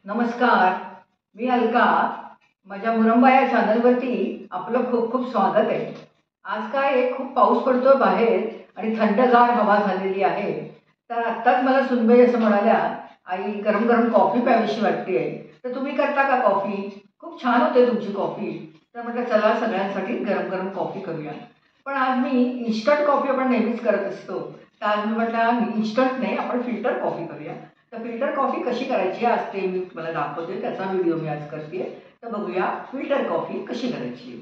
नमस्कार, मी अलका. माझ्या मुरंबा या चॅनलवरती आपलं खूप खूप स्वागत आहे. आज काय आहे, खूप पाऊस पडतोय बाहेर आणि थंडगार हवा झालेली आहे. तर आत्ताच मला सुनबाई असं म्हणाल्या, आई गरम गरम कॉफी प्यावीशी वाटते. तर तुम्ही करता का कॉफी? खूप छान होते तुमची कॉफी. तर म्हटलं चला सगळ्यांसाठी गरम गरम कॉफी करूया. पण आज मी इन्स्टंट कॉफी आपण नेहमीच करत असतो. तर आज मी म्हटलं इन्स्टंट नाही, आपण फिल्टर कॉफी करूया. तर फिल्टर कॉफी कशी करायची आज ते मी तुम्हाला दाखवते. त्याचा व्हिडिओ मी आज करते. तर बघूया फिल्टर कॉफी कशी करायची.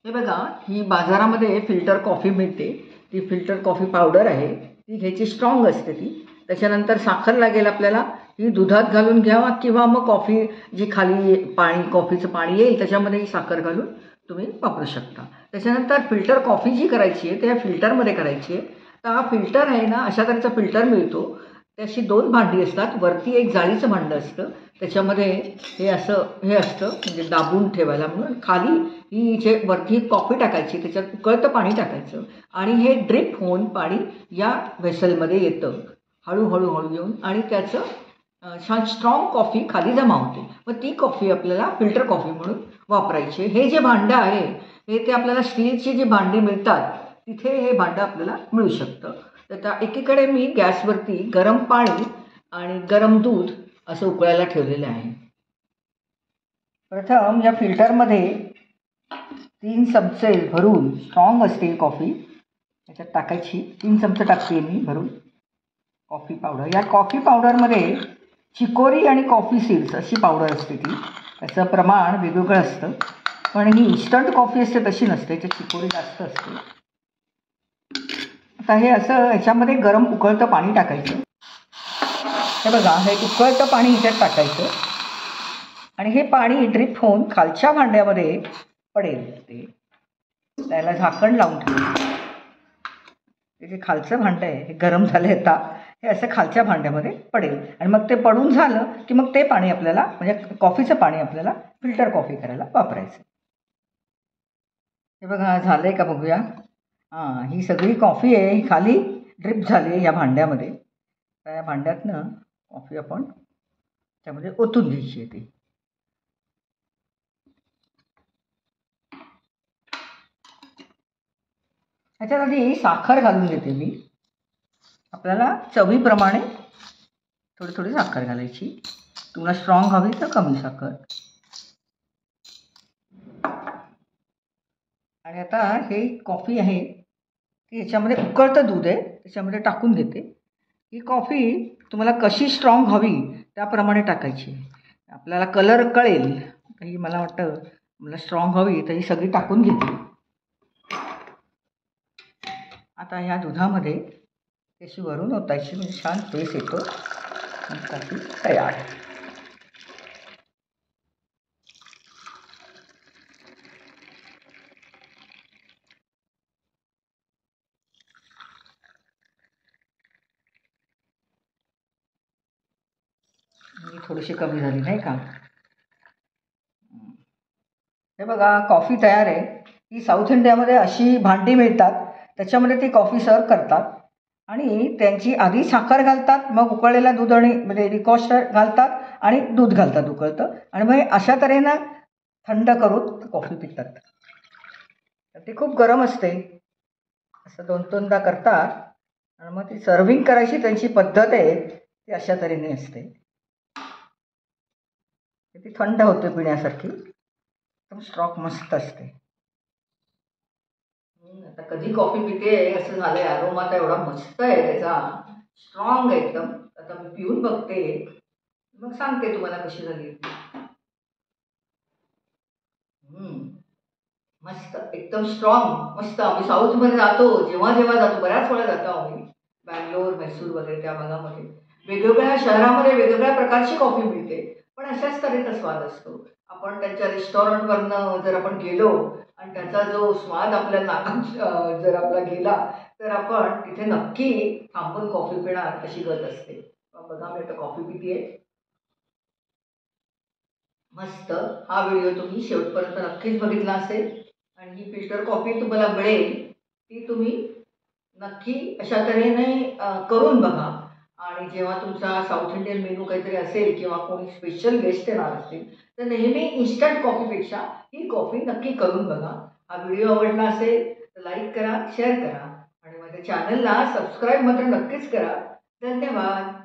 हे बघा, ही बाजारामध्ये फिल्टर कॉफी मिळते. ती फिल्टर कॉफी पावडर आहे. ती घ्यायची, स्ट्रॉंग असते ती. त्याच्यानंतर साखर लागेल आपल्याला. ही दुधात घालून घ्यावा किंवा मग कॉफी जी खाली पाणी कॉफीचं पाणी येईल त्याच्यामध्ये ही साखर घालून तुम्ही वापरू शकता. त्याच्यानंतर फिल्टर कॉफी जी करायची आहे त्या फिल्टरमध्ये करायची आहे. तर हा फिल्टर आहे ना, अशा तऱ्हेचा फिल्टर मिळतो. त्याची दोन भांडी असतात. वरती एक जाळीचं भांडं असतं, त्याच्यामध्ये हे असतं म्हणजे दाबून ठेवायला म्हणून. खाली ही जे वरती कॉफी टाकायची, त्याच्यात उकळतं पाणी टाकायचं आणि हे ड्रिप होऊन पाणी या व्हेसलमध्ये येतं हळूहळू हळू येऊन आणि त्याचं छान स्ट्रॉंग कॉफी खाली जमा होते. मग ती कॉफी आपल्याला फिल्टर कॉफी म्हणून वापरायची. हे जे भांडं आहे हे ते आपल्याला स्टीलची जी भांडी मिळतात तिथे हे भांडं आपल्याला मिळू शकतं. तर त्या एकीकडे मी गॅसवरती गरम पाणी आणि गरम दूध असं उकळायला ठेवलेलं आहे. प्रथम या फिल्टरमध्ये 3 चमचे भरून स्ट्रॉंग असते कॉफी त्याच्यात टाकायची. 3 चमचे टाकते मी भरून कॉफी पावडर. या कॉफी पावडरमध्ये चिकोरी आणि कॉफी सीड्स अशी पावडर असते ती. त्याचं प्रमाण वेगवेगळं असतं. पण ही इन्स्टंट कॉफी असते तशी नसते, याच्यात चिकोरी जास्त असते. आता हे असं ह्याच्यामध्ये गरम उकळतं पाणी टाकायचं. हे बघा, हे उकळतं पाणी ह्याच्यात टाकायचं आणि हे पाणी ड्रिप होऊन खालच्या भांड्यामध्ये पडेल. ते त्याला झाकण लावून ठेवायचं. ते जे खालचं भांडं आहे हे गरम झालं आता, हे असं खालच्या भांड्यामध्ये पडेल आणि मग ते पडून झालं की मग ते पाणी आपल्याला म्हणजे कॉफीचं पाणी आपल्याला फिल्टर कॉफी करायला वापरायचं. हे बघा झालं आहे का बघूया. ही सगळी कॉफी आहे, ही खाली ड्रिप झाली आहे या भांड्यामध्ये. तर या भांड्यातनं कॉफी आपण त्यामध्ये ओतून घ्यायची आहे. ती ह्याच्यात आधी साखर घालून देते मी. आपल्याला चवीप्रमाणे थोडी थोडी साखर घालायची. तुम्हाला स्ट्रॉंग हवी तर कमी साखर. आणि आता हे कॉफी आहे ती ह्याच्यामध्ये उकळतं दूध आहे त्याच्यामध्ये टाकून घेते. ही कॉफी तुम्हाला कशी स्ट्रॉंग हवी त्याप्रमाणे टाकायची. आपल्याला कलर कळेल. ही मला वाटतं मला स्ट्रॉंग हवी तर ही सगळी टाकून घेते. आता ह्या दुधामध्ये त्याची वरून ओतायची म्हणजे छान फेस येतो आणि कॉफी तयार. ही थोडीशी कमी झाली नाही का. हे बघा कॉफी तयार आहे. ही साऊथ इंडियामध्ये अशी भांडी मिळतात, त्याच्यामध्ये ती कॉफी सर्व करतात आणि त्यांची आधी साखर घालतात, मग उकळलेला दूध आणि म्हणजे डिकॉस्टर घालतात आणि दूध घालतात उकळतं आणि मग अशा तऱ्हेनं थंड करून कॉफी पितात. तर ती खूप गरम असते. असं 2-2दा करतात आणि मग ती सर्विंग करायची त्यांची पद्धत आहे ती अशा तऱ्हेने असते. ती थंड होते पिण्यासारखी. एकदम स्ट्रॉंग मस्त असते. आता कधी कॉफी पिते असं झालंय. अरोमा आता एवढा मस्त आहे त्याचा, स्ट्रॉंग आहे एकदम. आता मी पिऊन बघते मग सांगते तुम्हाला कशी झाली. मस्त एकदम स्ट्रॉंग मस्त. आम्ही साऊथमध्ये जातो, जेव्हा जेव्हा जातो, बऱ्याच वेळा जातो आम्ही. बँगलोर, मैसूर वगैरे त्या भागामध्ये वेगवेगळ्या शहरामध्ये वेगवेगळ्या प्रकारची कॉफी मिळते, पण अशाच तऱ्हेचा स्वाद असतो. आपण त्यांच्या रेस्टॉरंटवरनं जर आपण गेलो आणि त्याचा जो स्वाद आपल्या नाकात जर आपला गेला तर आपण तिथे नक्की थांबून कॉफी पिणार अशी गत असते. बघा मी आता कॉफी पिते मस्त. हा व्हिडिओ तुम्ही शेवटपर्यंत नक्कीच बघितला असेल आणि ही फिल्टर कॉफी तुम्हाला मिळेल ती तुम्ही नक्की अशा तऱ्हेने करून बघा आणि जेव्हा तुमचा साऊथ इंडियन मेनू काहीतरी असेल किंवा कोणी स्पेशल गेस्ट येणार असतील तर नेहमी इन्स्टंट कॉफीपेक्षा ही कॉफी नक्की करून बघा. हा व्हिडिओ आवडला असेल तर लाईक करा, शेअर करा आणि माझ्या चॅनलला सबस्क्राईब मात्र नक्कीच करा. धन्यवाद.